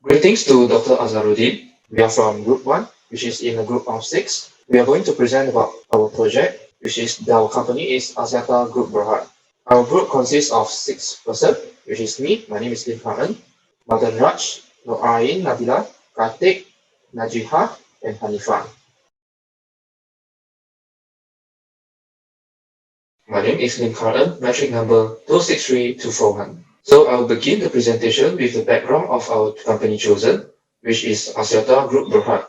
Greetings to Dr. Azharuddin. We are from Group 1, which is in a group of 6. We are going to present about our project, which is our company is Axiata Group Berhad. Our group consists of 6 persons, which is me, my name is Lim Karan, Madan Raj, Nur Ain, Nabila, Kartik, Najiha, and Hanifah. My name is Lim Karan, metric number 263241. So I'll begin the presentation with the background of our company chosen, which is Axiata Group Berhad.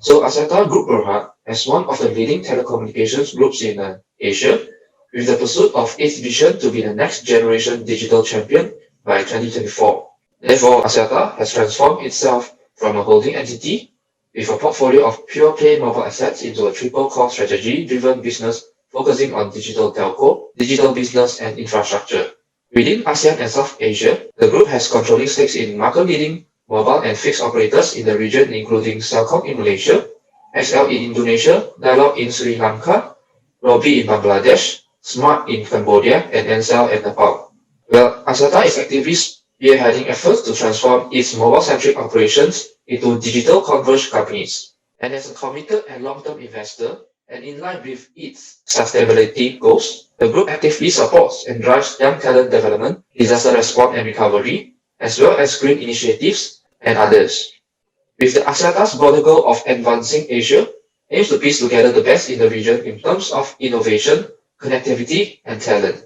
So Axiata Group Berhad as one of the leading telecommunications groups in Asia, with the pursuit of its vision to be the next generation digital champion by 2024. Therefore, Axiata has transformed itself from a holding entity with a portfolio of pure play mobile assets into a triple core strategy driven business focusing on digital telco, digital business, and infrastructure. Within ASEAN and South Asia, the group has controlling stakes in market-leading mobile and fixed operators in the region including Celcom in Malaysia, XL in Indonesia, Dialog in Sri Lanka, Robi in Bangladesh, Smart in Cambodia, and Ncell in Nepal. Well, Axiata is actively spearheading efforts to transform its mobile-centric operations into digital converged companies. And as a committed and long-term investor, and in line with its sustainability goals, the group actively supports and drives young talent development, disaster response and recovery, as well as green initiatives and others. With the Axiata's broader goal of advancing Asia, aims to piece together the best in the region in terms of innovation, connectivity, and talent.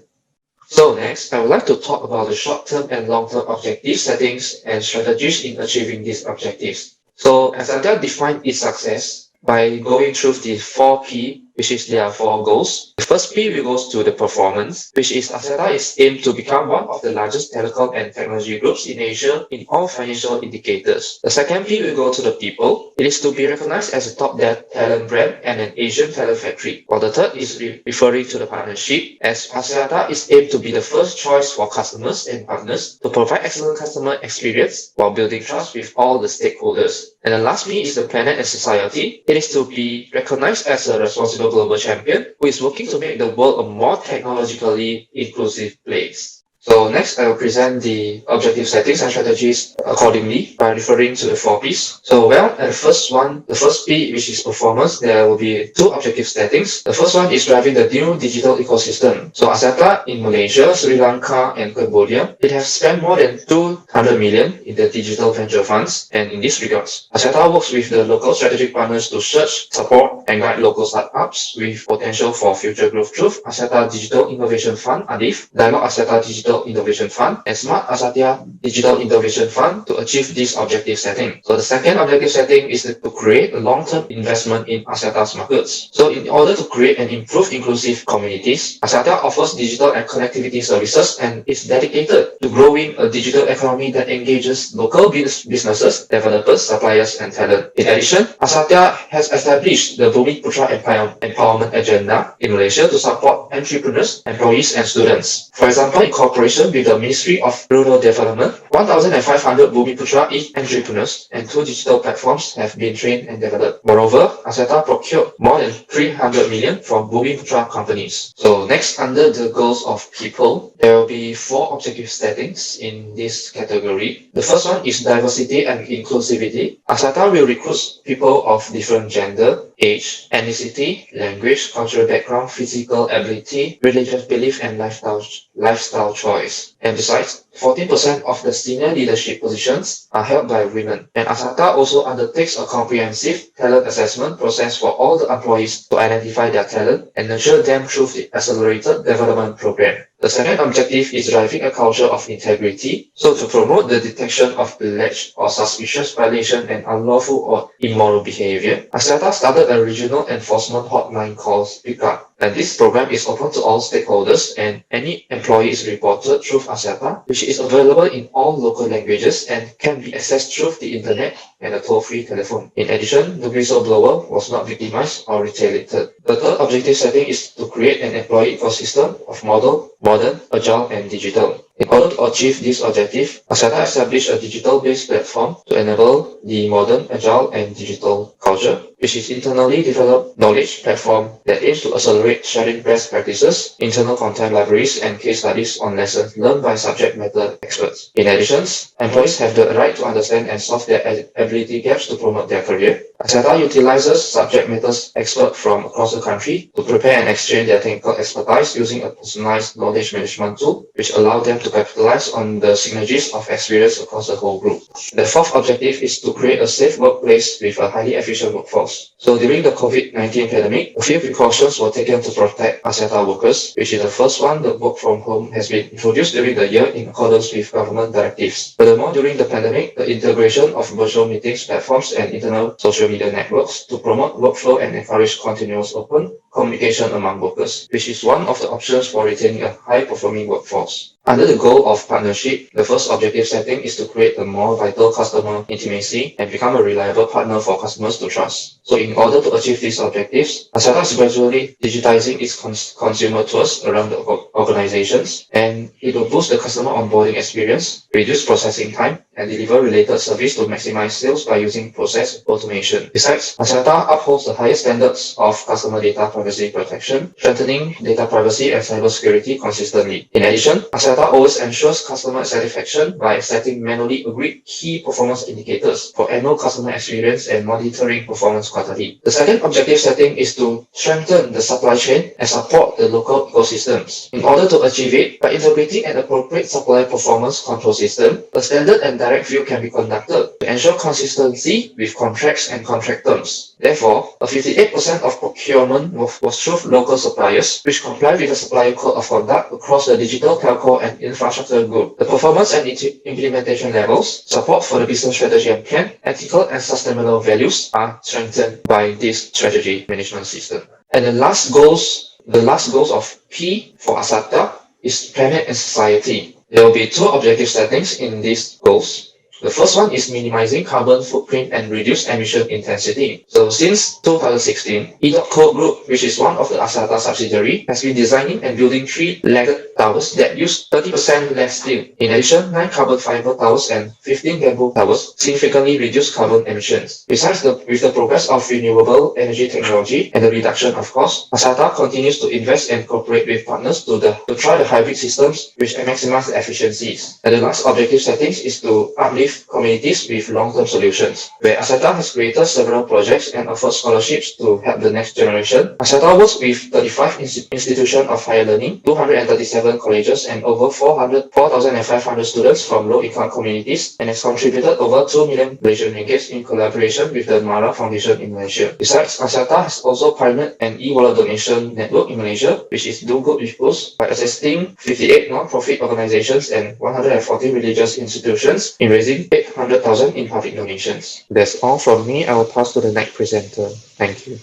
So next, I would like to talk about the short-term and long-term objective settings and strategies in achieving these objectives. So Axiata defined its success by going through the 4P, which is their 4 goals. The first P goes to the performance, which is Axiata is aimed to become one of the largest telecom and technology groups in Asia in all financial indicators. The second P will go to the people. It is to be recognized as a top talent brand and an Asian talent factory. While the third is referring to the partnership, as Axiata is aimed to be the first choice for customers and partners to provide excellent customer experience while building trust with all the stakeholders. And the last P is the planet and society. It is to be recognized as a responsible global champion who is working to make the world a more technologically inclusive place. So next, I will present the objective settings and strategies accordingly by referring to the 4Ps. So at the first P, which is performance, there will be 2 objective settings. The first one is driving the new digital ecosystem. So Axiata in Malaysia, Sri Lanka, and Cambodia, it has spent more than 200 million in the digital venture funds. And in this regards, Axiata works with the local strategic partners to search, support, and guide local startups with potential for future growth through Axiata Digital Innovation Fund, ADIF, Dialog Axiata Digital Innovation Fund, and Smart Axiata Digital Innovation Fund to achieve this objective setting. So the second objective setting is to create a long-term investment in Axiata's markets. So in order to create and improve inclusive communities, Axiata offers digital and connectivity services and is dedicated to growing a digital economy that engages local businesses, developers, suppliers, and talent. In addition, Axiata has established the Bumiputra Empowerment Agenda in Malaysia to support entrepreneurs, employees, and students. For example, in cooperation with the Ministry of Rural Development, 1,500 Bumiputra entrepreneurs and 2 digital platforms have been trained and developed. Moreover, Axiata procured more than 300 million from Bumiputra companies. So next, under the goals of people, there will be 4 objective settings in this category. The first one is diversity and inclusivity. Axiata will recruit people of different gender, age, ethnicity, language, cultural background, physical ability, religious belief, and lifestyle choice. And besides, 14% of the senior leadership positions are held by women. And Axiata also undertakes a comprehensive talent assessment process for all the employees to identify their talent and nurture them through the accelerated development program. The second objective is driving a culture of integrity. So to promote the detection of alleged or suspicious violation and unlawful or immoral behavior, Axiata started a regional enforcement hotline called Speak Up. And this program is open to all stakeholders and any employee is reported through Axiata, which is available in all local languages and can be accessed through the internet and a toll-free telephone. In addition, the whistleblower was not victimized or retaliated. The third objective setting is to create an employee ecosystem of modern, agile, and digital. In order to achieve this objective, Axiata established a digital-based platform to enable the modern, agile, and digital culture, which is internally developed knowledge platform that aims to accelerate sharing best practices, internal content libraries, and case studies on lessons learned by subject matter experts. In addition, employees have the right to understand and solve their ability gaps to promote their career. Axiata utilizes subject matter experts from across the country to prepare and exchange their technical expertise using a personalized knowledge management tool, which allow them to capitalize on the synergies of experience across the whole group. The fourth objective is to create a safe workplace with a highly efficient workforce. So during the COVID-19 pandemic, a few precautions were taken to protect Axiata workers, which is the first one, the work from home has been introduced during the year in accordance with government directives. Furthermore, during the pandemic, the integration of virtual meetings platforms and internal social media networks to promote workflow and encourage continuous open communication among workers, which is one of the options for retaining a high-performing workforce. Under the goal of partnership, the first objective setting is to create a more vital customer intimacy and become a reliable partner for customers to trust. So in order to achieve these objectives, Axiata is gradually digitizing its consumer tours around the organizations, and it will boost the customer onboarding experience, reduce processing time, and deliver related service to maximize sales by using process automation. Besides, Axiata upholds the highest standards of customer data privacy protection, strengthening data privacy and cybersecurity consistently. In addition, Axiata always ensures customer satisfaction by setting manually agreed key performance indicators for annual customer experience and monitoring performance quarterly. The second objective setting is to strengthen the supply chain and support the local ecosystems. In order to achieve it, by integrating an appropriate supply performance control system, a standard and direct view can be conducted to ensure consistency with contracts and contract terms. Therefore, a 58% of procurement was through local suppliers, which comply with the supplier code of conduct across the digital, telco, and infrastructure group. The performance and implementation levels, support for the business strategy and plan, ethical and sustainable values are strengthened by this strategy management system. And the last goals of P for Axiata is planet and society. There will be two objective settings in these goals. The first one is minimizing carbon footprint and reduce emission intensity. So since 2016, EDOTCO Group, which is one of the Axiata subsidiary, has been designing and building 3-legged towers that use 30% less steel. In addition, 9 carbon fiber towers and 15 bamboo towers significantly reduce carbon emissions. Besides, with the progress of renewable energy technology and the reduction of costs, Axiata continues to invest and cooperate with partners to try the hybrid systems which maximize the efficiencies. And the last objective settings is to uplift communities with long-term solutions, where Axiata has created several projects and offers scholarships to help the next generation. Axiata works with 35 institutions of higher learning, 237 colleges, and over 4,500 students from low-income communities, and has contributed over 2 million Malaysian ringgit in collaboration with the Mara Foundation in Malaysia. Besides, Axiata has also pioneered an e-wallet donation network in Malaysia, which is Do Good With Boost, by assisting 58 non-profit organizations and 140 religious institutions in raising 800,000 in public donations. That's all from me. I will pass to the next presenter. Thank you.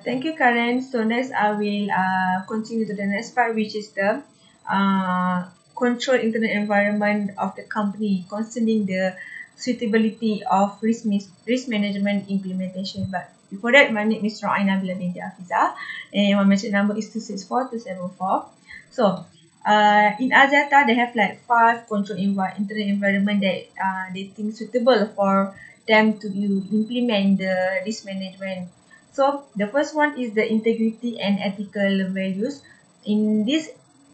Thank you, Karen. So next, I will continue to the next part, which is the control internet environment of the company concerning the suitability of risk management implementation. But before that, my name is Roaina Bila binti Afiza, and my message number is 264-274. So in Axiata, they have like 5 control internet environment that they think suitable for them to implement the risk management. So the first one is the integrity and ethical values. In this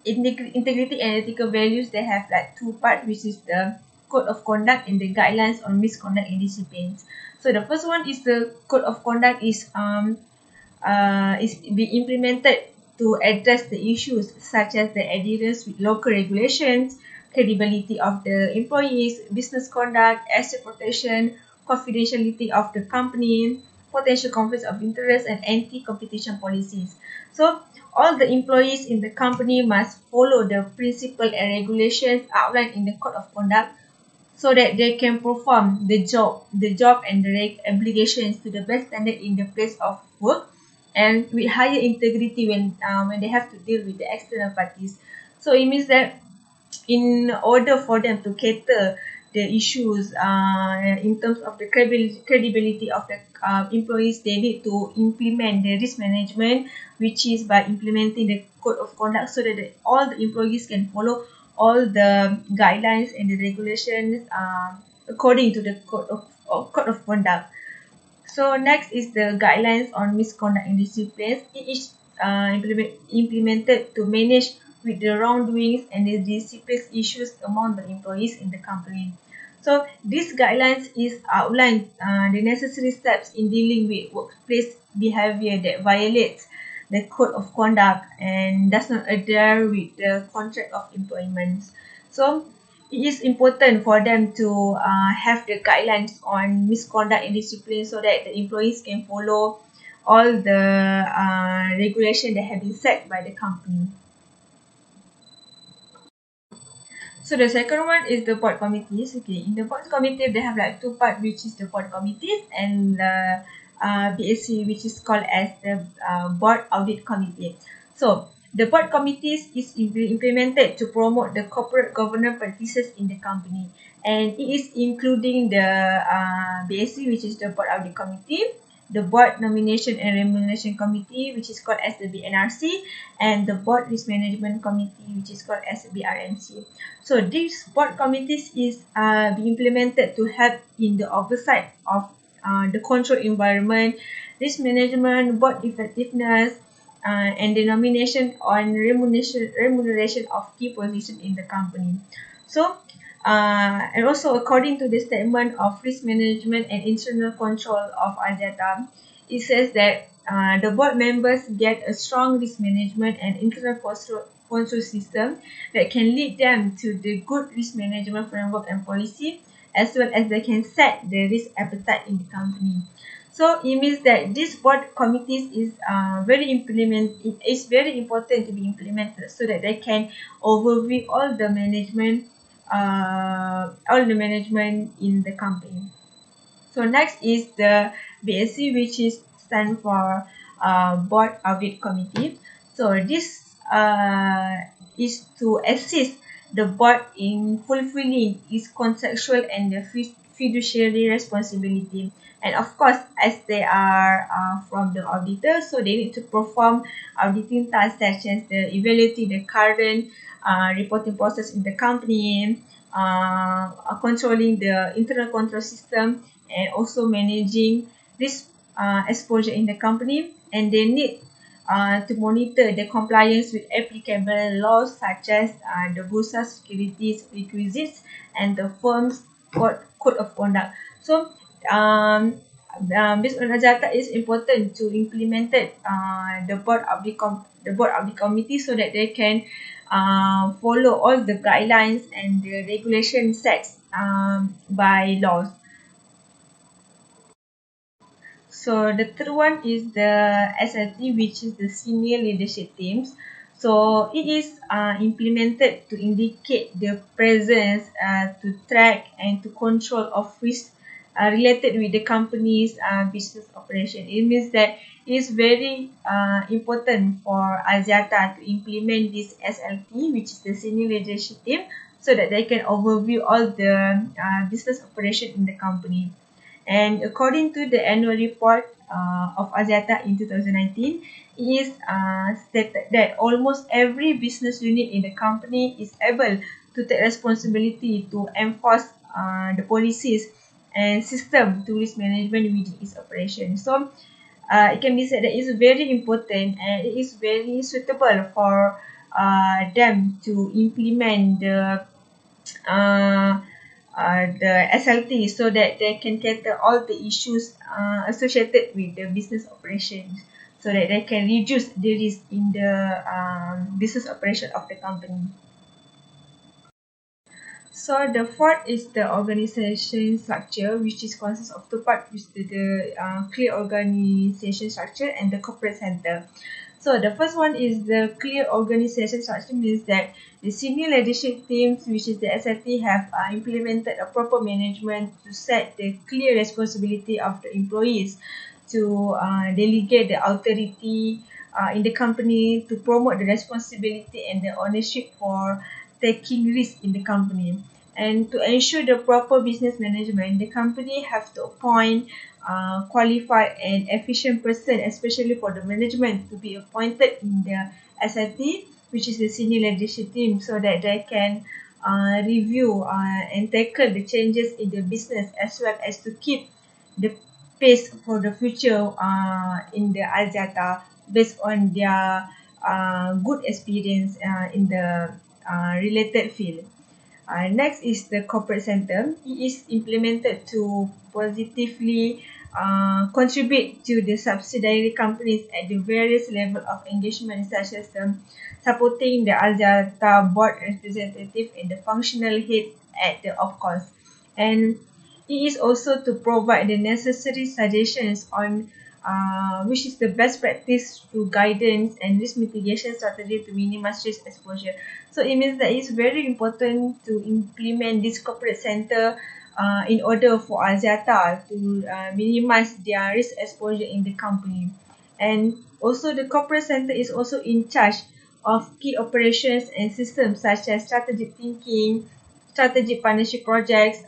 integrity and ethical values, they have like 2 parts, which is the code of conduct and the guidelines on misconduct and disciplines. So the first one is the code of conduct is be implemented to address the issues such as the adherence with local regulations, credibility of the employees, business conduct, asset protection, confidentiality of the company, potential conflicts of interest, and anti-competition policies. So all the employees in the company must follow the principle and regulations outlined in the code of conduct so that they can perform the job and the obligations to the best standard in the place of work, and with higher integrity when they have to deal with the external parties. So it means that in order for them to cater the issues in terms of the credibility of the employees, they need to implement the risk management, which is by implementing the code of conduct so that all the employees can follow all the guidelines and the regulations according to the code of conduct. So next is the guidelines on misconduct and disciplines. It is implemented to manage with the wrongdoings and the discipline issues among the employees in the company. So these guidelines is outline the necessary steps in dealing with workplace behavior that violates the code of conduct and does not adhere with the contract of employment. So it is important for them to have the guidelines on misconduct and discipline so that the employees can follow all the regulation that have been set by the company. So the second one is the board committees. Okay, in the board committee they have like two parts, which is the board committees and the BAC, which is called as the board audit committee. So the board committees is implemented to promote the corporate governance practices in the company, and it is including the BAC, which is the board audit committee, the board nomination and remuneration committee, which is called as the BNRC, and the board risk management committee, which is called as the BRMC. So these board committees is be implemented to help in the oversight of the control environment, risk management, board effectiveness, and the nomination on remuneration of key position in the company. So and also according to the statement of risk management and internal control of Axiata, it says that the board members get a strong risk management and internal control system that can lead them to the good risk management framework and policy, as well as they can set the risk appetite in the company. So it means that this board committees is it is very important to be implemented so that they can overview all the management in the company. So next is the BSC, which is stand for Board Audit Committee. So this is to assist the board in fulfilling its contractual and the fiduciary responsibility. And of course, as they are from the auditor, so they need to perform auditing tasks such as the evaluating the current reporting process in the company, controlling the internal control system, and also managing risk exposure in the company. And they need to monitor the compliance with applicable laws such as the Bursa Securities requisites and the firm's code of conduct. So based on Axiata, it's important to implement it, the board of the committee so that they can follow all the guidelines and the regulation sets by laws. So the third one is the SLT, which is the senior leadership teams. So it is implemented to indicate the presence, to track and to control of risk related with the company's business operation. It means that it is very important for Axiata to implement this SLT, which is the senior leadership team, so that they can overview all the business operation in the company. And according to the annual report of Axiata in 2019, it is stated that almost every business unit in the company is able to take responsibility to enforce the policies and system to risk management within its operation. So it can be said that it's very important and it is very suitable for them to implement uh, the SLT so that they can cater all the issues associated with the business operations so that they can reduce the risk in the business operation of the company. So the fourth is the organization structure, which is consists of two parts, which is the clear organization structure and the corporate center. So the first one is the clear organization structure, means that the senior leadership teams, which is the SLT, have implemented a proper management to set the clear responsibility of the employees, to delegate the authority in the company, to promote the responsibility and the ownership for taking risk in the company. And to ensure the proper business management, the company have to appoint qualified and efficient person, especially for the management, to be appointed in the SLT, which is the senior leadership team, so that they can review and tackle the changes in the business, as well as to keep the pace for the future in the Axiata, based on their good experience in the related field. Next is the corporate center. It is implemented to positively contribute to the subsidiary companies at the various level of engagement, such as supporting the Axiata board representative and the functional head at the OpCos. And it is also to provide the necessary suggestions on which is the best practice through guidance and risk mitigation strategy to minimize risk exposure. So it means that it's very important to implement this corporate center in order for Axiata to minimize their risk exposure in the company. And also the corporate center is also in charge of key operations and systems such as strategic thinking, strategic partnership projects,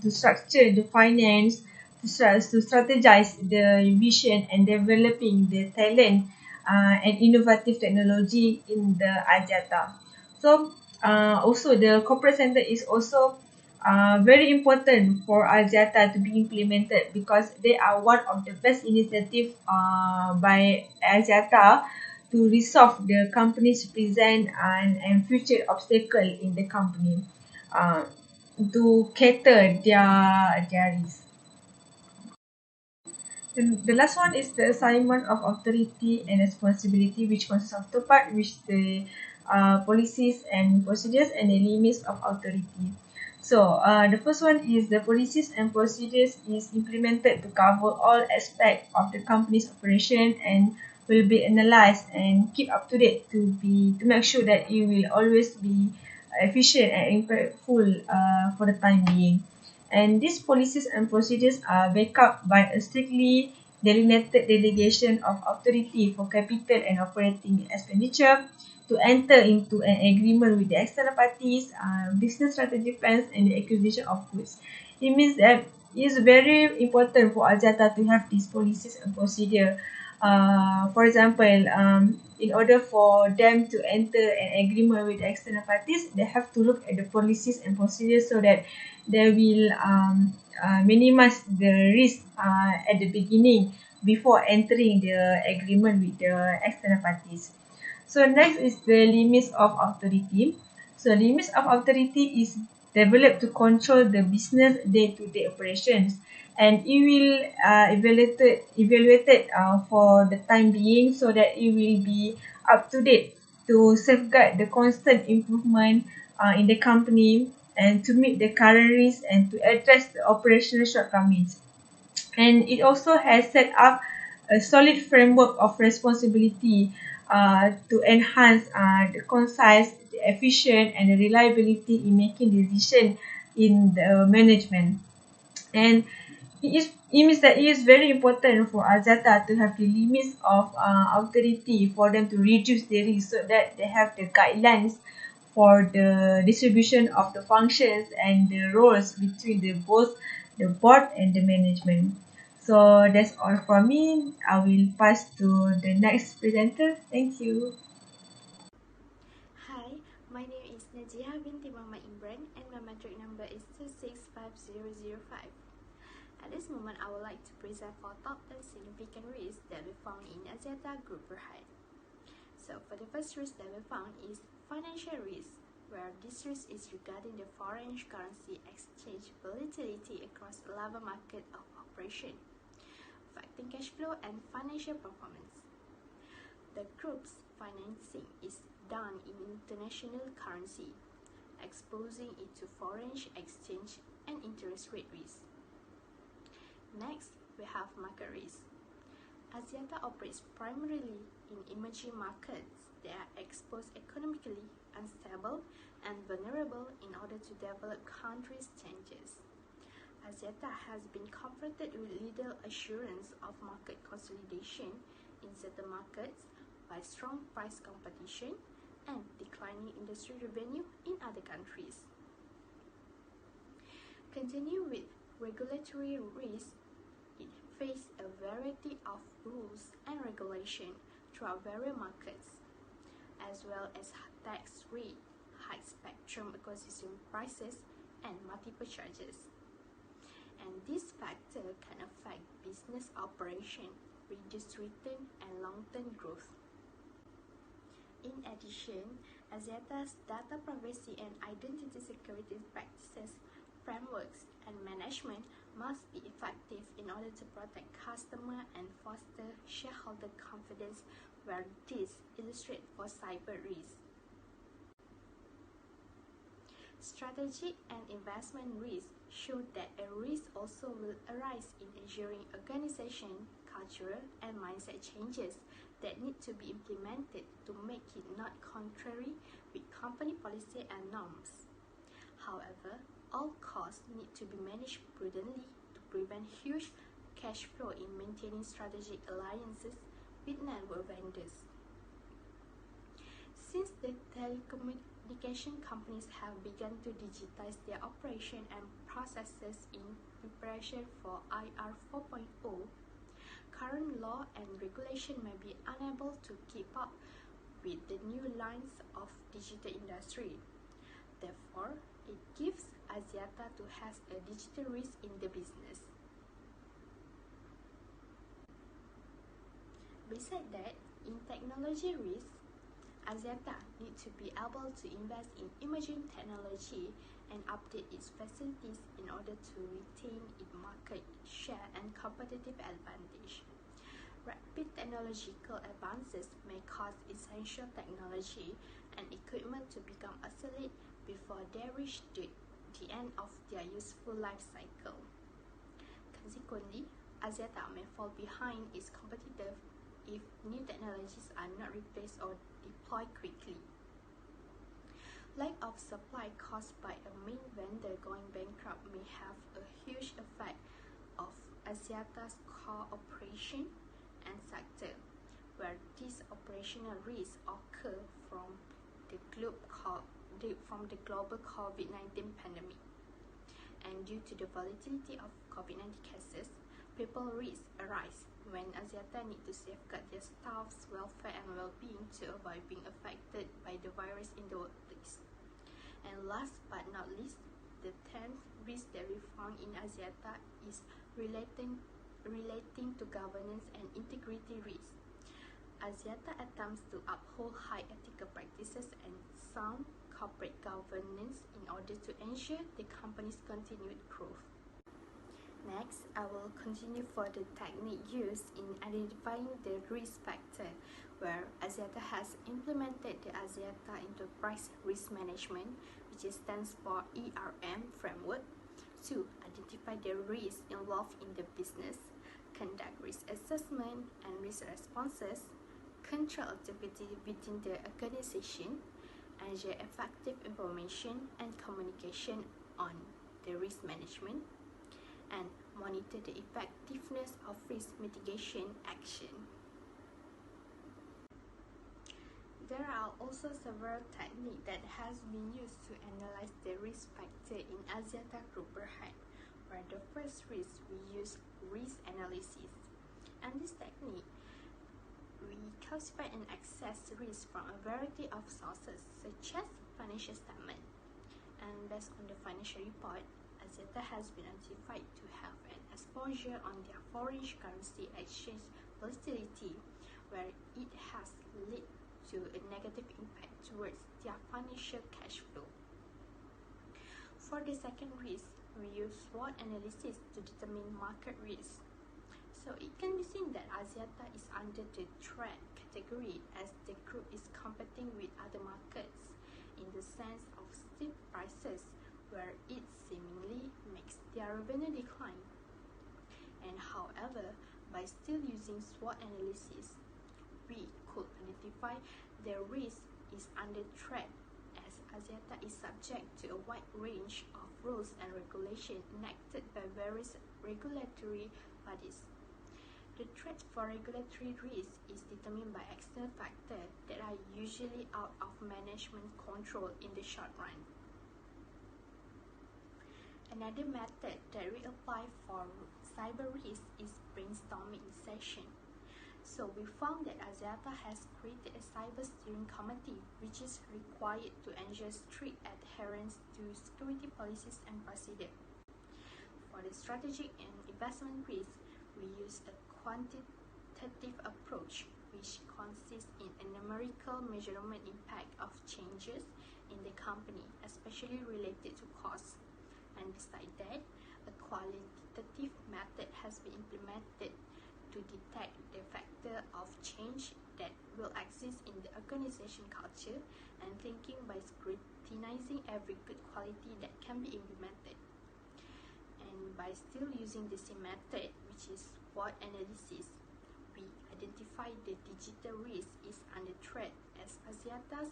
to structure the finance, to strategize the vision and developing the talent and innovative technology in the Axiata. So also the corporate center is also very important for Axiata to be implemented, because they are one of the best initiative by Axiata to resolve the company's present and future obstacle in the company, uh, to cater their risk. The last one is the assignment of authority and responsibility, which consists of two parts, which the policies and procedures and the limits of authority. So the first one is the policies and procedures is implemented to cover all aspects of the company's operation and will be analysed and keep up to date to make sure that it will always be efficient and impactful for the time being. And these policies and procedures are backed up by a strictly delineated delegation of authority for capital and operating expenditure, to enter into an agreement with the external parties, business strategy plans, and the acquisition of goods. It means that it is very important for Axiata to have these policies and procedure. For example, in order for them to enter an agreement with the external parties, they have to look at the policies and procedures, so that they will minimize the risk at the beginning before entering the agreement with the external parties. So next is the limits of authority. So limits of authority is developed to control the business day-to-day operations, and it will evaluated for the time being, so that it will be up to date to safeguard the constant improvement in the company, and to meet the current risks and to address the operational shortcomings. And it also has set up a solid framework of responsibility to enhance the concise, the efficient, and the reliability in making decision in the management. And it means that it is very important for Axiata to have the limits of authority for them to reduce the risk, so that they have the guidelines for the distribution of the functions and the roles between the both the board and the management. So that's all for me. I will pass to the next presenter. Thank you. Hi, my name is Najiha binti Muhammad Imran and my matric number is 265005. At this moment, I would like to present 4 top 10 significant risks that we found in Axiata Group Berhad. So, for the first risk that we found is financial risk, where this risk is regarding the foreign currency exchange volatility across 11 market of operation, affecting cash flow and financial performance. The group's financing is done in international currency, exposing it to foreign exchange and interest rate risk. Next, we have market risk. Axiata operates primarily in emerging markets that are exposed economically, unstable, and vulnerable in order to develop countries' changes. Axiata has been confronted with little assurance of market consolidation in certain markets by strong price competition and declining industry revenue in other countries. Continue with regulatory risk. It faces a variety of rules and regulations throughout various markets. as well as tax rate, high spectrum acquisition prices, and multiple charges. And this factor can affect business operation, reduce return, and long-term growth. In addition, Axiata's data privacy and identity security practices, frameworks, and management must be effective in order to protect customer and foster shareholder confidence, where this illustrates for cyber risk. Strategic and investment risks show that a risk also will arise in ensuring organization, cultural, and mindset changes that need to be implemented to make it not contrary with company policy and norms. However, all costs need to be managed prudently to prevent huge cash flow in maintaining strategic alliances with network vendors. Since the telecommunication companies have begun to digitize their operation and processes in preparation for IR 4.0, current law and regulation may be unable to keep up with the new lines of digital industry. Therefore, it gives Axiata to have a digital risk in the business. Besides that, in technology risk, Axiata needs to be able to invest in emerging technology and update its facilities in order to retain its market share and competitive advantage. Rapid technological advances may cause essential technology and equipment to become obsolete before they reach the end of their useful life cycle. Consequently, Axiata may fall behind its competitors if new technologies are not replaced or deployed quickly. Lack of supply caused by a main vendor going bankrupt may have a huge effect of Axiata's core operation and sector, where these operational risks occur from the global COVID-19 pandemic. And due to the volatility of COVID-19 cases, people risks arise when Axiata need to safeguard their staff's welfare and well-being to avoid being affected by the virus in the workplace. And last but not least, the 10th risk that we found in Axiata is relating to governance and integrity risk. Axiata attempts to uphold high ethical practices and sound corporate governance in order to ensure the company's continued growth. Next, I will continue for the technique used in identifying the risk factor, where Axiata has implemented the Axiata Enterprise Risk Management, which stands for ERM framework, to identify the risks involved in the business, conduct risk assessment and risk responses, control activity within the organization, ensure effective information and communication on the risk management, and monitor the effectiveness of risk mitigation action. There are also several techniques that has been used to analyze the risk factor in Axiata Group Berhad, where the first risk we use risk analysis. And this technique, we classify and assess risk from a variety of sources such as financial statement. And based on the financial report, Axiata has been identified to have an exposure on their foreign currency exchange volatility, where it has led to a negative impact towards their financial cash flow. For the second risk, we use SWOT analysis to determine market risk. So it can be seen that Axiata is under the threat category as the group is competing with other markets in the sense of steep prices, where it seemingly makes their revenue decline. And however, by still using SWOT analysis, we could identify the risk is under threat as Axiata is subject to a wide range of rules and regulations enacted by various regulatory bodies. The threat for regulatory risk is determined by external factors that are usually out of management control in the short run. Another method that we apply for cyber risk is brainstorming session. So we found that Axiata has created a cyber steering committee which is required to ensure strict adherence to security policies and procedures. For the strategic and investment risk, we use a quantitative approach which consists in a numerical measurement impact of changes in the company, especially related to costs. And besides that, a qualitative method has been implemented to detect the factor of change that will exist in the organization culture and thinking by scrutinizing every good quality that can be implemented. And by still using the same method, which is SWOT analysis, we identify the digital risk is under threat as Axiatas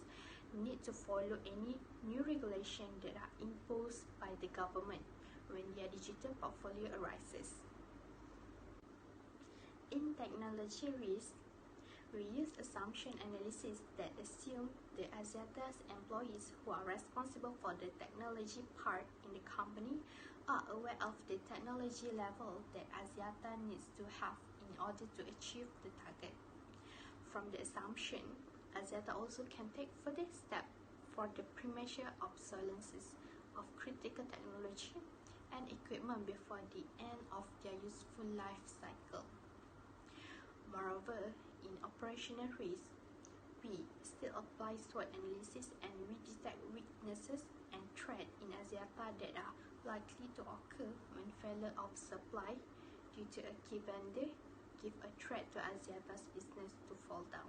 need to follow any new regulation that are imposed by the government when their digital portfolio arises. In technology risk, we use assumption analysis that assume the Axiata's employees who are responsible for the technology part in the company are aware of the technology level that Axiata needs to have in order to achieve the target. From the assumption, Axiata also can take further steps for the premature obsolescence of critical technology and equipment before the end of their useful life cycle. Moreover, in operational risk, we still apply SWOT analysis and we detect weaknesses and threats in Axiata that are likely to occur when failure of supply due to a key vendor give a threat to Axiata's business to fall down.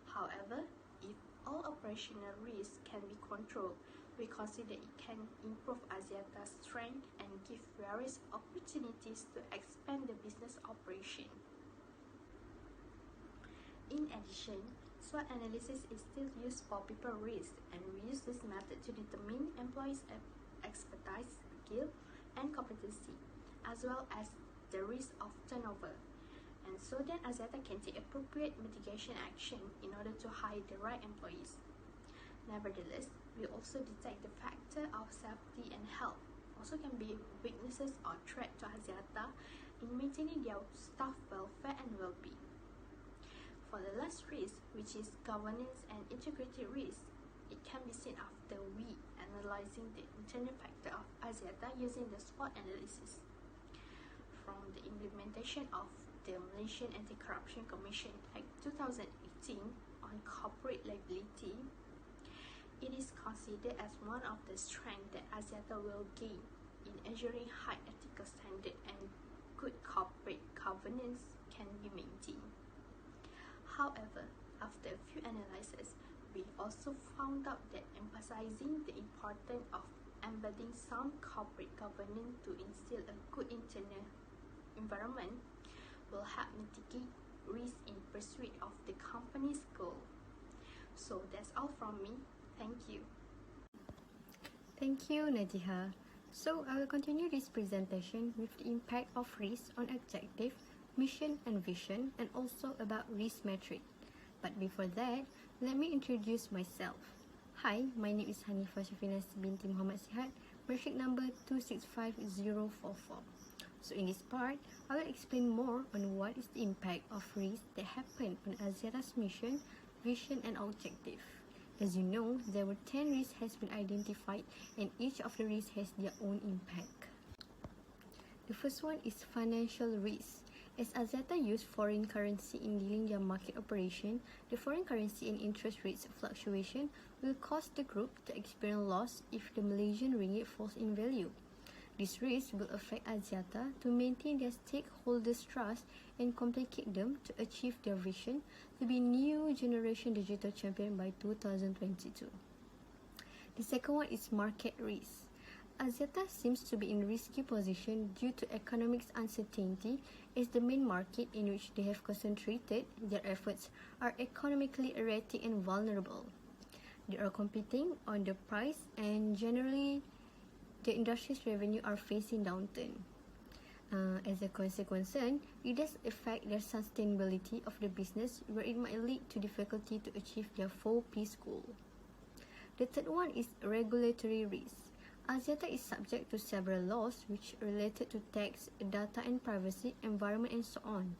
However, if all operational risks can be controlled, we consider it can improve Axiata's strength and give various opportunities to expand the business operation. In addition, SWOT analysis is still used for people risk, and we use this method to determine employees' expertise, skill, and competency, as well as the risk of turnover, and so that Axiata can take appropriate mitigation action in order to hire the right employees. Nevertheless, we also detect the factor of safety and health also can be weaknesses or threat to Axiata in maintaining their staff welfare and well-being. For the last risk, which is governance and integrity risk, it can be seen after we analyzing the internal factor of Axiata using the SWOT analysis. From the implementation of the Malaysian Anti-Corruption Commission Act 2018 on corporate liability, it is considered as one of the strengths that Axiata will gain in ensuring high ethical standard and good corporate governance can be maintained. However, after a few analyses, we also found out that emphasizing the importance of embedding some corporate governance to instill a good internal environment will help mitigate risk in pursuit of the company's goal. So that's all from me. Thank you. Thank you, Najiha. So I will continue this presentation with the impact of risk on objective, mission and vision, and also about risk metric. But before that, let me introduce myself. Hi, my name is Hanifah Shafinas binti Muhammad Sihat, metric number 265044. So in this part, I will explain more on what is the impact of risk that happen on Axiata's mission, vision and objective. As you know, there were 10 risks has been identified and each of the risks has their own impact. The first one is financial risk. As Axiata use foreign currency in dealing their market operation, the foreign currency and interest rates fluctuation will cause the group to experience loss if the Malaysian ringgit falls in value. This risk will affect Axiata to maintain their stakeholders' trust and complicate them to achieve their vision to be new generation digital champion by 2022. The second one is market risk. Axiata seems to be in risky position due to economic uncertainty as the main market in which they have concentrated their efforts are economically erratic and vulnerable. They are competing on the price and generally the industry's revenue are facing downturn. As a consequence, it does affect their sustainability of the business where it might lead to difficulty to achieve their 4Ps goal. The third one is regulatory risk. Axiata is subject to several laws which are related to tax, data and privacy, environment and so on.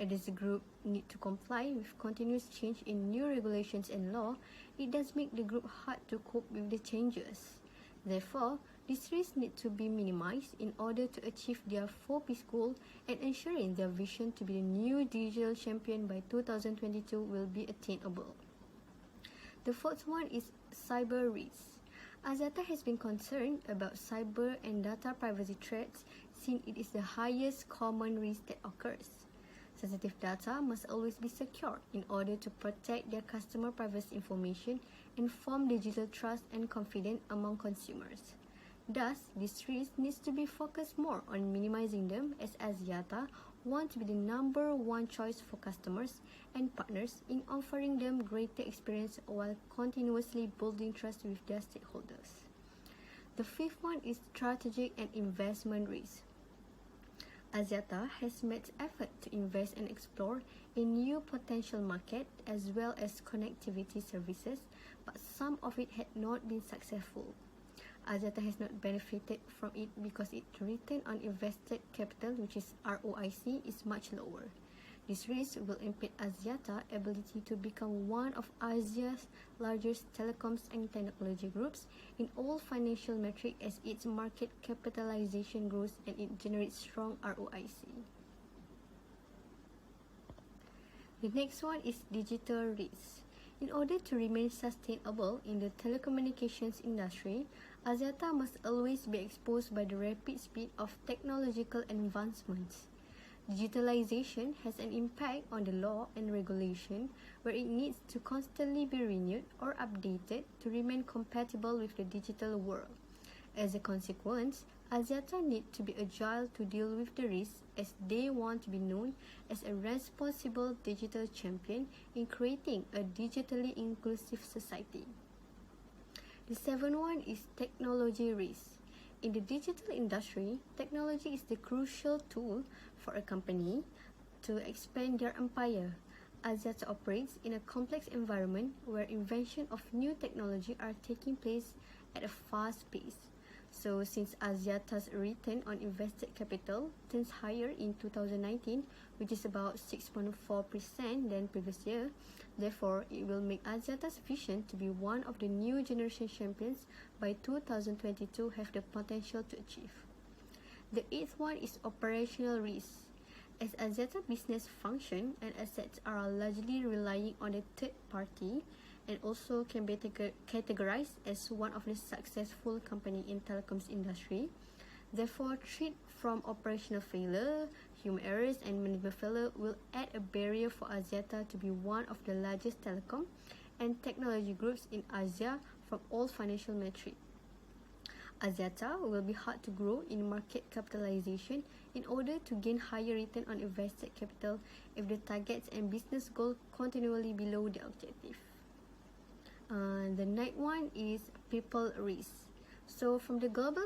As the group need to comply with continuous change in new regulations and law, it does make the group hard to cope with the changes. Therefore, these risks need to be minimized in order to achieve their 4Ps goal, and ensuring their vision to be the new digital champion by 2022 will be attainable. The fourth one is cyber risks. Axiata has been concerned about cyber and data privacy threats since it is the highest common risk that occurs. Sensitive data must always be secured in order to protect their customer privacy information and form digital trust and confidence among consumers. Thus, this risk needs to be focused more on minimizing them, as Axiata want to be the number one choice for customers and partners in offering them greater experience while continuously building trust with their stakeholders. The fifth one is strategic and investment risk. Axiata has made effort to invest and explore a new potential market as well as connectivity services, but some of it had not been successful. Axiata has not benefited from it because its return on invested capital, which is ROIC, is much lower. This risk will impede Axiata's ability to become one of Asia's largest telecoms and technology groups in all financial metrics as its market capitalization grows and it generates strong ROIC. The next one is digital risk. In order to remain sustainable in the telecommunications industry, Axiata must always be exposed by the rapid speed of technological advancements. Digitalization has an impact on the law and regulation, where it needs to constantly be renewed or updated to remain compatible with the digital world. As a consequence, Axiata need to be agile to deal with the risks, as they want to be known as a responsible digital champion in creating a digitally inclusive society. The seventh one is technology risk. In the digital industry, technology is the crucial tool for a company to expand their empire. Axiata operates in a complex environment where invention of new technology are taking place at a fast pace. So since Axiata's return on invested capital turns higher in 2019, which is about 6.4% than previous year, therefore it will make Axiata's vision to be one of the new generation champions by 2022 have the potential to achieve. The eighth one is operational risk. As Axiata business function and assets are largely relying on a third party, and also can be categorized as one of the successful company in telecoms industry. Therefore, threat from operational failure, human errors and management failure will add a barrier for Axiata to be one of the largest telecom and technology groups in Asia from all financial metrics. Axiata will be hard to grow in market capitalization in order to gain higher return on invested capital if the targets and business goals continually below the objective. The ninth one is people risk. So from the global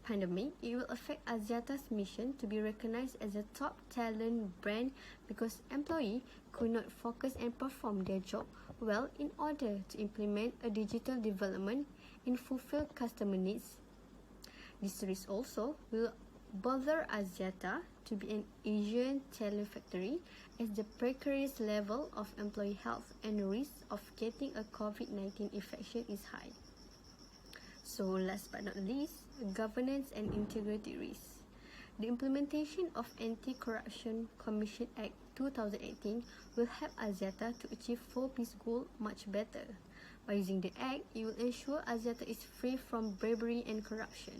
pandemic, it will affect Axiata's mission to be recognized as a top talent brand because employees could not focus and perform their job well in order to implement a digital development and fulfill customer needs. This risk also will bother Axiata to be an Asian talent factory as the precarious level of employee health and risk of getting a COVID-19 infection is high. So last but not least, governance and integrity risks. The implementation of Anti-Corruption Commission Act 2018 will help Axiata to achieve 4Ps goal much better. By using the act, it will ensure Axiata is free from bribery and corruption.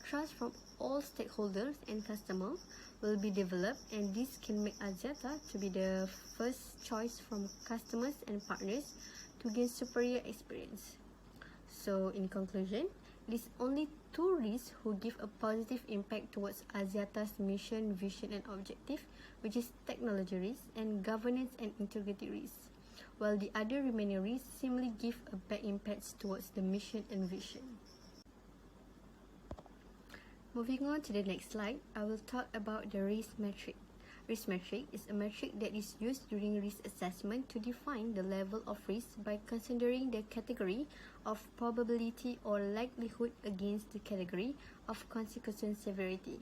Trust from all stakeholders and customers will be developed, and this can make Axiata to be the first choice from customers and partners to gain superior experience. So in conclusion, it is only two risks who give a positive impact towards Axiata's mission, vision and objective, which is technology risk and governance and integrity risk, while the other remaining risks simply give a bad impact towards the mission and vision. Moving on to the next slide, I will talk about the risk metric. Risk metric is a metric that is used during risk assessment to define the level of risk by considering the category of probability or likelihood against the category of consequence severity.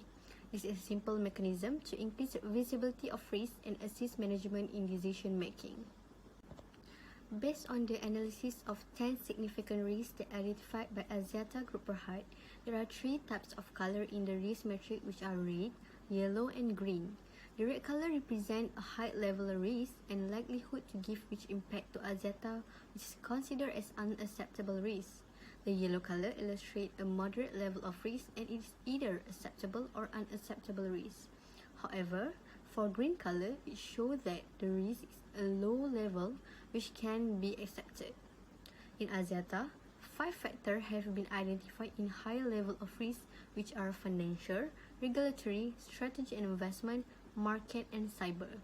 This is a simple mechanism to increase visibility of risk and assist management in decision making. Based on the analysis of 10 significant risks that are identified by Axiata Group Berhad, there are 3 types of color in the risk matrix, which are red, yellow and green. The red color represents a high level of risk and likelihood to give which impact to Axiata, which is considered as unacceptable risk. The yellow color illustrates a moderate level of risk and it is either acceptable or unacceptable risk. However, for green color, it shows that the risk is a low level which can be accepted. In Axiata, 5 factors have been identified in higher level of risk, which are financial, regulatory, strategy and investment, market and cyber.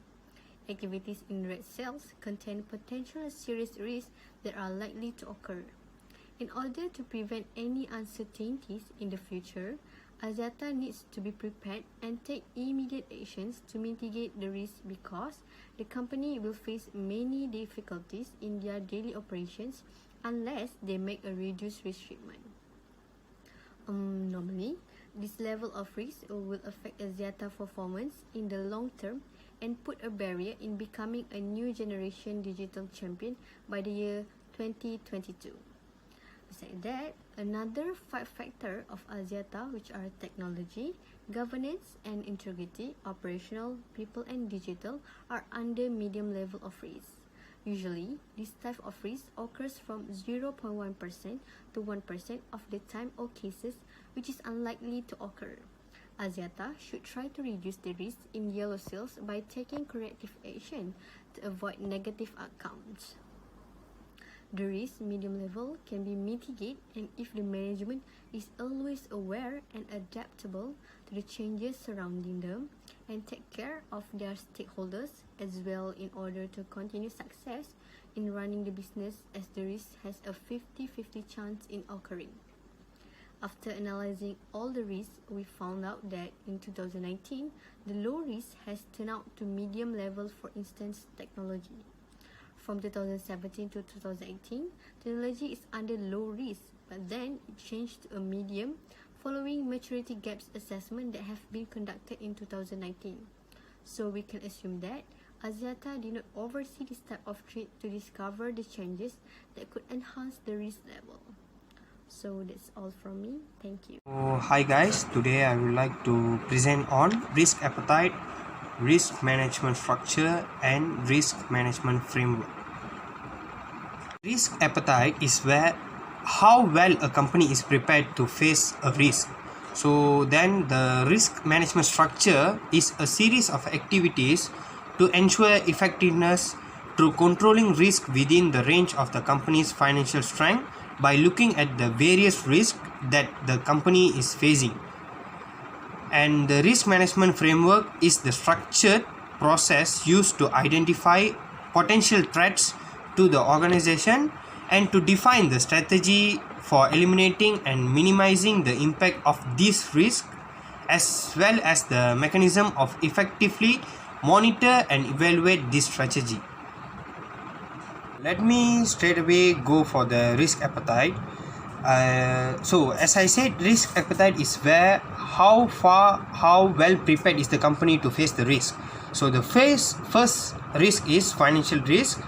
Activities in red cells contain potential serious risks that are likely to occur. In order to prevent any uncertainties in the future, Axiata needs to be prepared and take immediate actions to mitigate the risk because the company will face many difficulties in their daily operations unless they make a reduced risk treatment. Normally, this level of risk will affect Axiata performance in the long term and put a barrier in becoming a new generation digital champion by the year 2022. Besides that, another 5 factors of Axiata, which are technology, governance and integrity, operational, people and digital, are under medium level of risk. Usually, this type of risk occurs from 0.1% to 1% of the time or cases, which is unlikely to occur. Axiata should try to reduce the risk in yellow cells by taking corrective action to avoid negative outcomes. The risk medium level can be mitigated and if the management is always aware and adaptable to the changes surrounding them and take care of their stakeholders as well in order to continue success in running the business as the risk has a 50-50 chance in occurring. After analyzing all the risks, we found out that in 2019, the low risk has turned out to medium level, for instance, technology. From 2017 to 2018, technology is under low risk, but then it changed to a medium following maturity gaps assessment that have been conducted in 2019. So we can assume that Axiata did not oversee this type of trade to discover the changes that could enhance the risk level. So that's all from me. Thank you. Hi guys, today I would like to present on risk appetite, risk management structure and risk management framework. Risk appetite is where how well a company is prepared to face a risk. So then the risk management structure is a series of activities to ensure effectiveness through controlling risk within the range of the company's financial strength by looking at the various risks that the company is facing. And the risk management framework is the structured process used to identify potential threats to the organization and to define the strategy for eliminating and minimizing the impact of these risks, as well as the mechanism of effectively monitor and evaluate this strategy. Let me straight away go for the risk appetite. So as I said, risk appetite is where how well prepared is the company to face the risk. So the first risk is financial risk,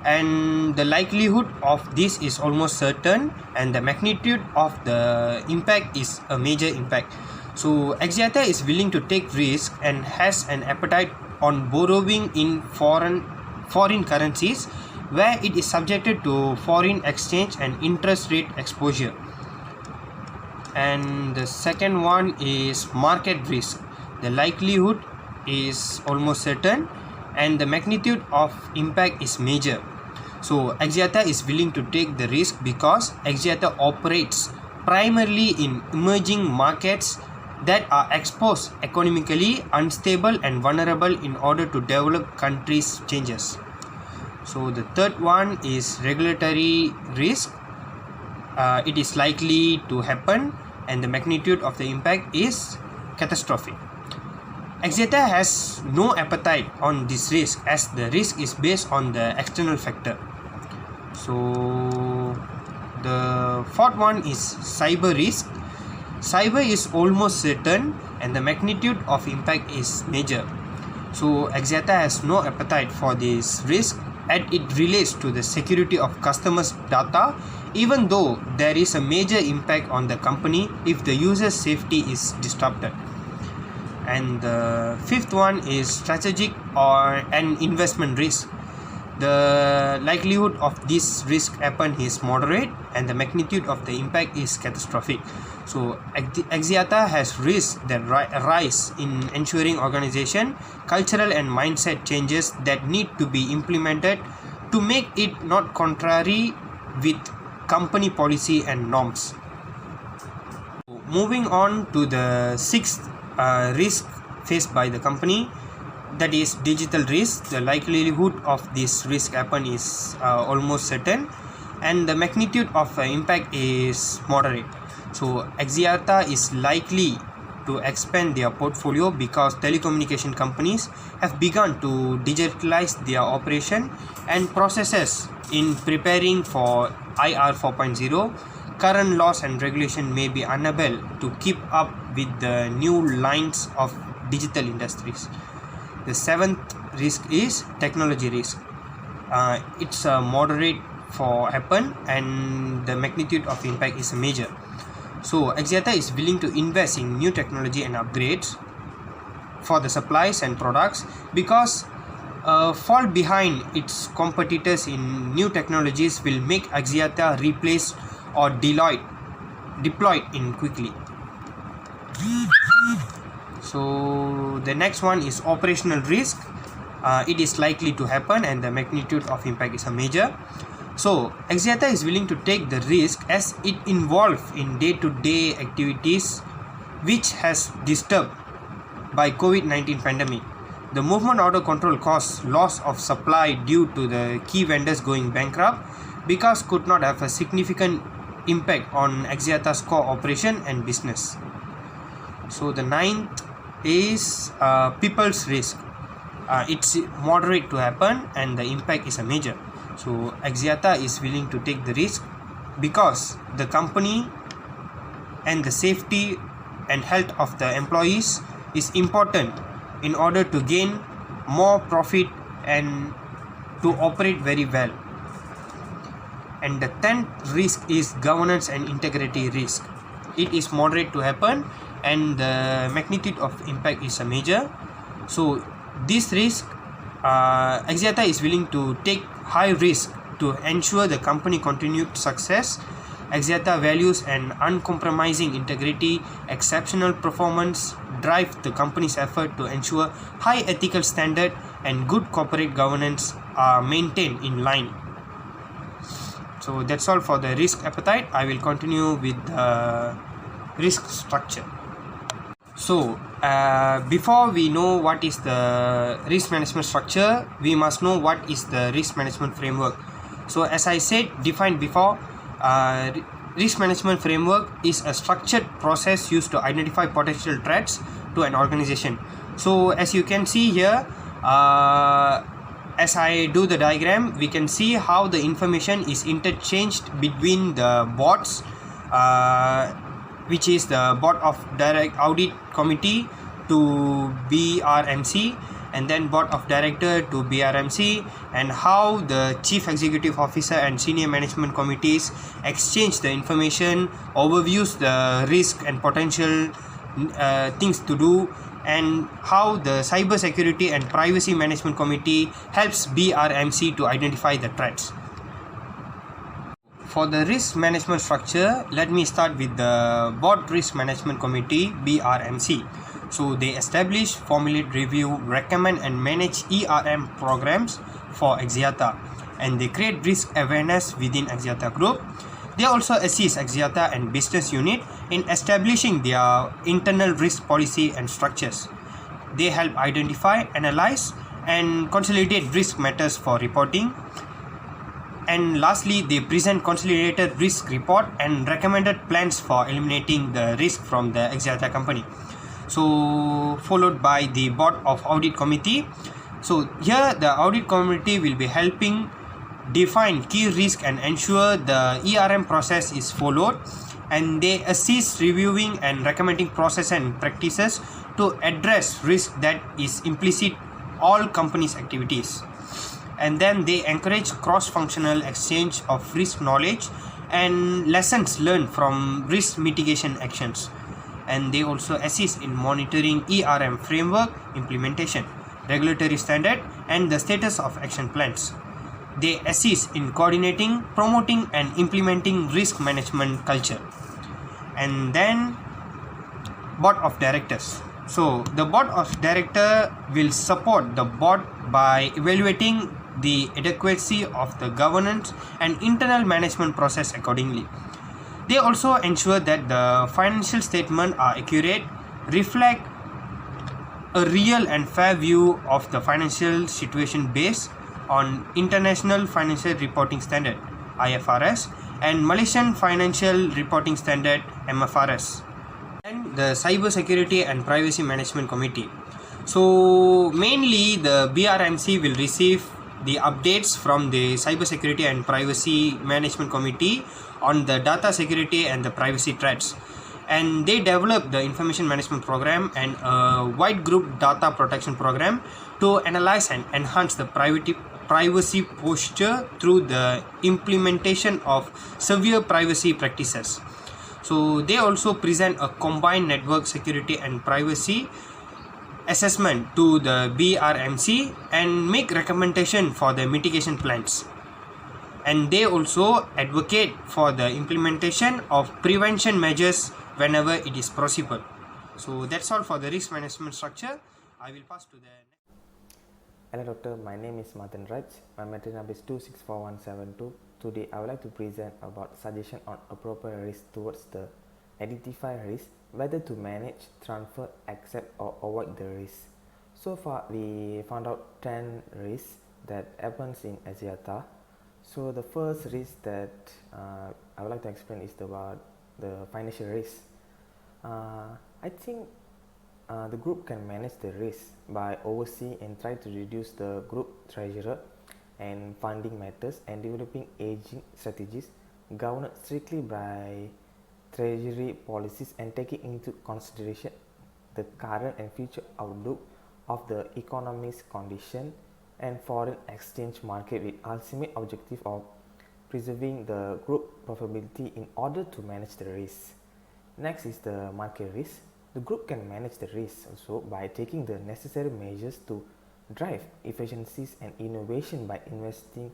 and the likelihood of this is almost certain, and the magnitude of the impact is a major impact. So Axiata is willing to take risk and has an appetite on borrowing in foreign currencies where it is subjected to foreign exchange and interest rate exposure. And the second one is market risk. The likelihood is almost certain and the magnitude of impact is major. So Axiata is willing to take the risk because Axiata operates primarily in emerging markets that are exposed economically, unstable and vulnerable in order to develop countries' changes. So the third one is regulatory risk. It is likely to happen and the magnitude of the impact is catastrophic. Axiata has no appetite on this risk as the risk is based on the external factor. So the fourth one is cyber risk. Cyber is almost certain and the magnitude of impact is major. So Axiata has no appetite for this risk and it relates to the security of customers' data, even though there is a major impact on the company if the user's safety is disrupted. And the fifth one is strategic or an investment risk. The likelihood of this risk happen is moderate and the magnitude of the impact is catastrophic. So Axiata has risks that arise in ensuring organization, cultural and mindset changes that need to be implemented to make it not contrary with company policy and norms. Moving on to the sixth risk faced by the company, that is digital risk. The likelihood of this risk happen is almost certain and the magnitude of impact is moderate. So Axiata is likely to expand their portfolio because telecommunication companies have begun to digitalize their operation and processes in preparing for IR 4.0. Current laws and regulation may be unable to keep up with the new lines of digital industries. The seventh risk is technology risk. It's a moderate for happen and the magnitude of impact is major. So Axiata is willing to invest in new technology and upgrades for the supplies and products because fall behind its competitors in new technologies will make Axiata replace or deployed in quickly. So the next one is operational risk. It is likely to happen and the magnitude of impact is a major. So Axiata is willing to take the risk as it involves in day-to-day activities which has disturbed by COVID-19 pandemic. The movement order control caused loss of supply due to the key vendors going bankrupt because could not have a significant impact on Axiata's core operation and business. So the ninth is people's risk. It's moderate to happen and the impact is a major. So Axiata is willing to take the risk because the company and the safety and health of the employees is important in order to gain more profit and to operate very well. And the 10th risk is governance and integrity risk. It is moderate to happen and the magnitude of impact is a major. So this risk, Axiata is willing to take high risk to ensure the company continued success. Axiata values an uncompromising integrity, exceptional performance, drive the company's effort to ensure high ethical standard and good corporate governance are maintained in line. So that's all for the risk appetite. I will continue with the risk structure. So before we know what is the risk management structure, we must know what is the risk management framework. So as I said, defined before, risk management framework is a structured process used to identify potential threats to an organization. So as you can see here, as I do the diagram, we can see how the information is interchanged between the boards, which is the board of direct audit committee to BRMC, and then board of director to BRMC, and how the chief executive officer and senior management committees exchange the information, overviews the risk and potential things to do, and how the cyber security and privacy management committee helps BRMC to identify the threats. For the risk management structure, let me start with the Board Risk Management Committee, BRMC. So they establish, formulate, review, recommend and manage ERM programs for Axiata, and they create risk awareness within Axiata Group. They also assist Axiata and business unit in establishing their internal risk policy and structures. They help identify, analyze and consolidate risk matters for reporting. And lastly, they present consolidated risk report and recommended plans for eliminating the risk from the Axiata company. So followed by the Board of Audit Committee. So here the Audit Committee will be helping define key risk and ensure the ERM process is followed. and they assist reviewing and recommending process and practices to address risk that is implicit all companies' activities. And then they encourage cross-functional exchange of risk knowledge and lessons learned from risk mitigation actions. And they also assist in monitoring ERM framework implementation, regulatory standard, and the status of action plans. They assist in coordinating, promoting, and implementing risk management culture. And then board of directors. So the board of director will support the board by evaluating the adequacy of the governance and internal management process accordingly. They also ensure that the financial statements are accurate, reflect a real and fair view of the financial situation based on International Financial Reporting Standard (IFRS) and Malaysian Financial Reporting Standard (MFRS). And the Cyber Security and Privacy Management Committee. So mainly the BRMC will receive the updates from the Cyber Security and Privacy Management Committee on the data security and the privacy threats. And they develop the information management program and a wide group data protection program to analyze and enhance the privacy posture through the implementation of severe privacy practices. So they also present a combined network security and privacy assessment to the BRMC and make recommendation for the mitigation plans. And they also advocate for the implementation of prevention measures whenever it is possible. So that's all for the risk management structure. I will pass to the next. Hello doctor, my name is Martin Raj. My matric number is 264172. Today I would like to present about suggestion on appropriate risk towards the identify risk, whether to manage, transfer, accept or avoid the risk. So far we found out 10 risks that happens in Axiata. So the first risk that I would like to explain is about the financial risk. I think the group can manage the risk by overseeing and try to reduce the group treasurer and funding matters and developing aging strategies governed strictly by treasury policies and taking into consideration the current and future outlook of the economy's condition and foreign exchange market with ultimate objective of preserving the group profitability in order to manage the risk. Next is the market risk. The group can manage the risk also by taking the necessary measures to drive efficiencies and innovation by investing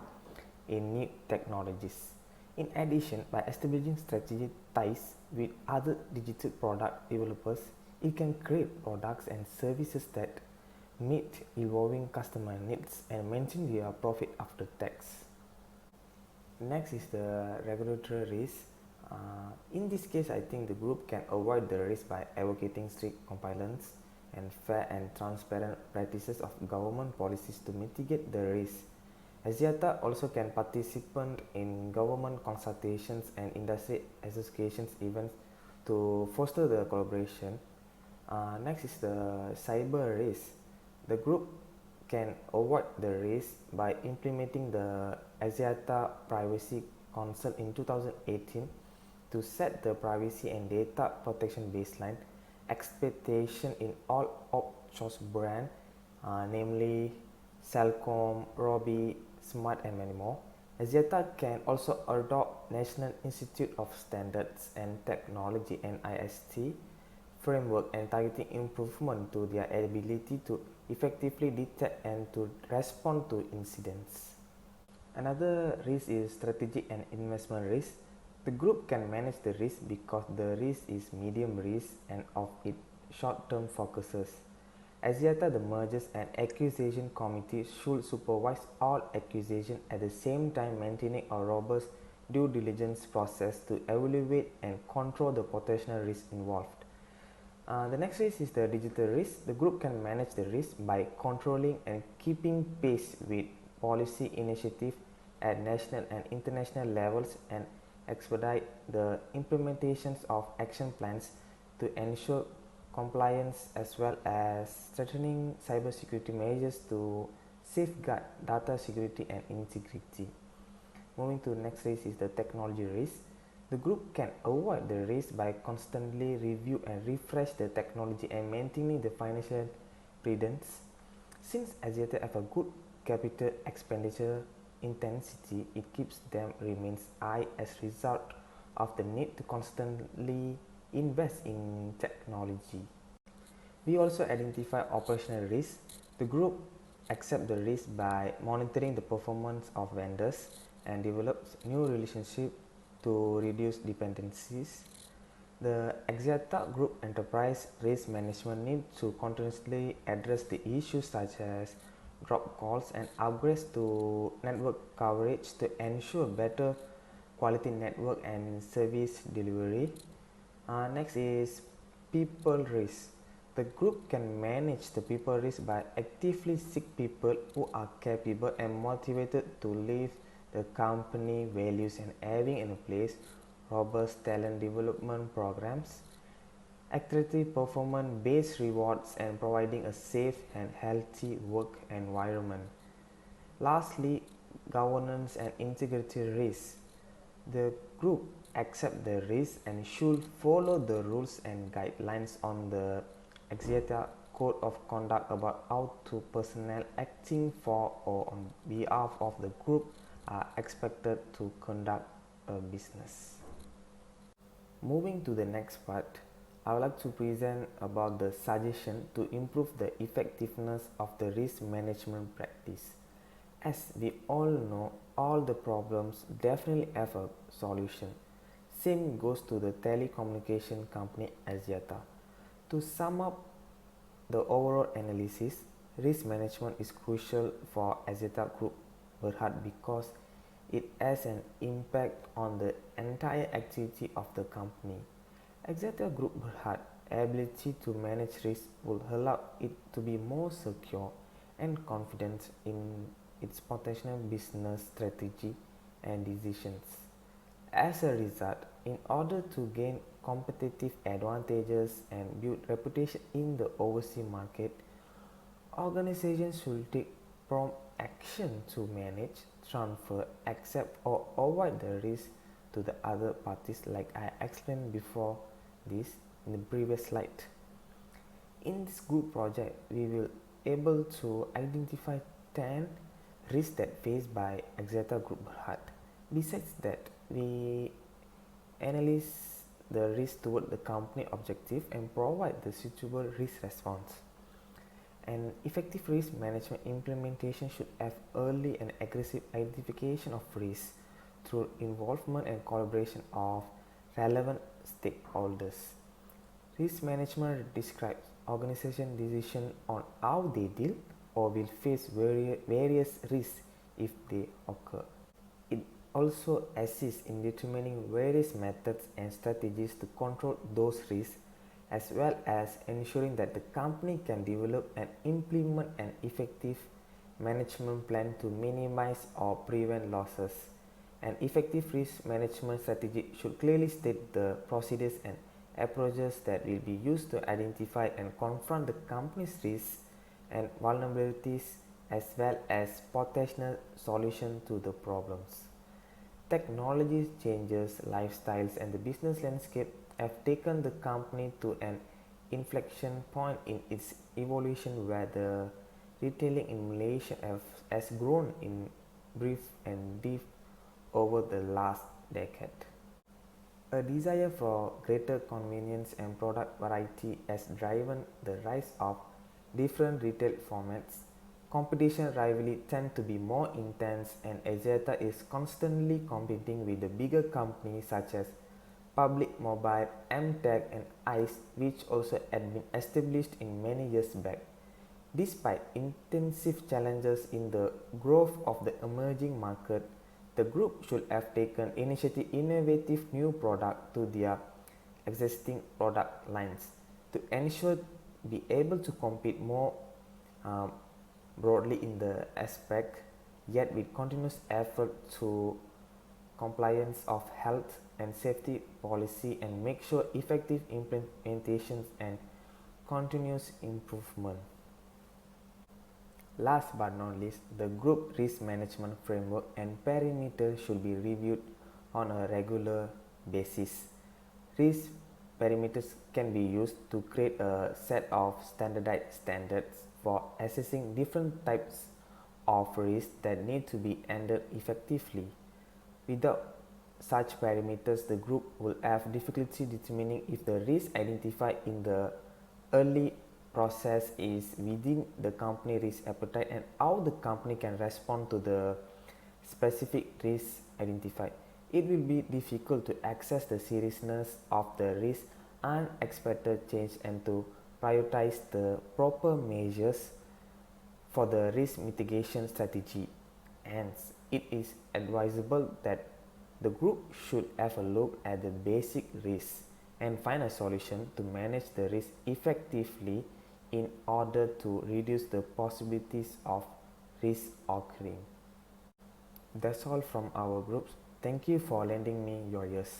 in new technologies. In addition, by establishing strategic ties with other digital product developers, it can create products and services that meet evolving customer needs and maintain their profit after tax. Next is the regulatory risk. In this case, I think the group can avoid the risk by advocating strict compliance and fair and transparent practices of government policies to mitigate the risk. Axiata also can participate in government consultations and industry associations events to foster the collaboration. Next is the cyber risk. The group can avoid the risk by implementing the Axiata Privacy Council in 2018 to set the privacy and data protection baseline expectation in all outsourced brands, namely Celcom, Robi, Smart and many more. Axiata can also adopt National Institute of Standards and Technology (NIST) framework and targeting improvement to their ability to effectively detect and to respond to incidents. Another risk is strategic and investment risk. The group can manage the risk because the risk is medium risk and of its short-term focuses. Axiata, the Mergers and Acquisition Committee, should supervise all acquisitions at the same time maintaining a robust due diligence process to evaluate and control the potential risk involved. The next risk is the digital risk. The group can manage the risk by controlling and keeping pace with policy initiatives at national and international levels and expedite the implementations of action plans to ensure compliance as well as strengthening cybersecurity measures to safeguard data security and integrity. Moving to the next risk is the technology risk. The group can avoid the risk by constantly review and refresh the technology and maintaining the financial prudence. Since Axiata have a good capital expenditure intensity, it keeps them remains high as a result of the need to constantly invest in technology. We also identify operational risks. The group accepts the risk by monitoring the performance of vendors and develops new relationships to reduce dependencies. The Axiata Group Enterprise Risk Management needs to continuously address the issues such as drop calls and upgrades to network coverage to ensure better quality network and service delivery. Next is people risk. The group can manage the people risk by actively seek people who are capable and motivated to live the company values and having in place robust talent development programs, attractive performance-based rewards, and providing a safe and healthy work environment. Lastly, governance and integrity risk. The group accept the risk and should follow the rules and guidelines on the Axiata Code of Conduct about how to personnel acting for or on behalf of the group are expected to conduct a business. Moving to the next part, I would like to present about the suggestion to improve the effectiveness of the risk management practice. As we all know, all the problems definitely have a solution. Same goes to the telecommunication company Axiata. To sum up the overall analysis, risk management is crucial for Axiata Group Berhad because it has an impact on the entire activity of the company. Axiata Group Berhad ability to manage risk will allow it to be more secure and confident in its potential business strategy and decisions. As a result, in order to gain competitive advantages and build reputation in the overseas market, organizations should take prompt action to manage, transfer, accept or avoid the risk to the other parties like I explained before this in the previous slide. In this group project, we will able to identify 10 risks that faced by Axiata Group Berhad. Besides that, we analyze the risk toward the company objective and provide the suitable risk response. An effective risk management implementation should have early and aggressive identification of risks through involvement and collaboration of relevant stakeholders. Risk management describes organization decision on how they deal or will face various risks if they occur. It also assists in determining various methods and strategies to control those risks, as well as ensuring that the company can develop and implement an effective management plan to minimize or prevent losses. An effective risk management strategy should clearly state the procedures and approaches that will be used to identify and confront the company's risks and vulnerabilities, as well as potential solutions to the problems. Technology changes, lifestyles, and the business landscape have taken the company to an inflection point in its evolution where the retailing in Malaysia has grown in breadth and depth over the last decade. A desire for greater convenience and product variety has driven the rise of different retail formats. Competition rivalry tends to be more intense, and Axiata is constantly competing with the bigger companies such as Public Mobile, MTech, and ICE, which also had been established in many years back. Despite intensive challenges in the growth of the emerging market, the group should have taken initiative innovative new product to their existing product lines to ensure be able to compete more broadly in the aspect, yet with continuous effort to compliance of health and safety policy and make sure effective implementations and continuous improvement. Last but not least, the group risk management framework and perimeter should be reviewed on a regular basis. Risk parameters can be used to create a set of standardized standards for assessing different types of risk that need to be handled effectively. Without such parameters, the group will have difficulty determining if the risk identified in the early process is within the company risk appetite and how the company can respond to the specific risk identified. It will be difficult to assess the seriousness of the risk unexpected change and to prioritize the proper measures for the risk mitigation strategy. Hence, it is advisable that the group should have a look at the basic risks and find a solution to manage the risk effectively in order to reduce the possibilities of risk occurring. That's all from our groups. Thank you for lending me your ears.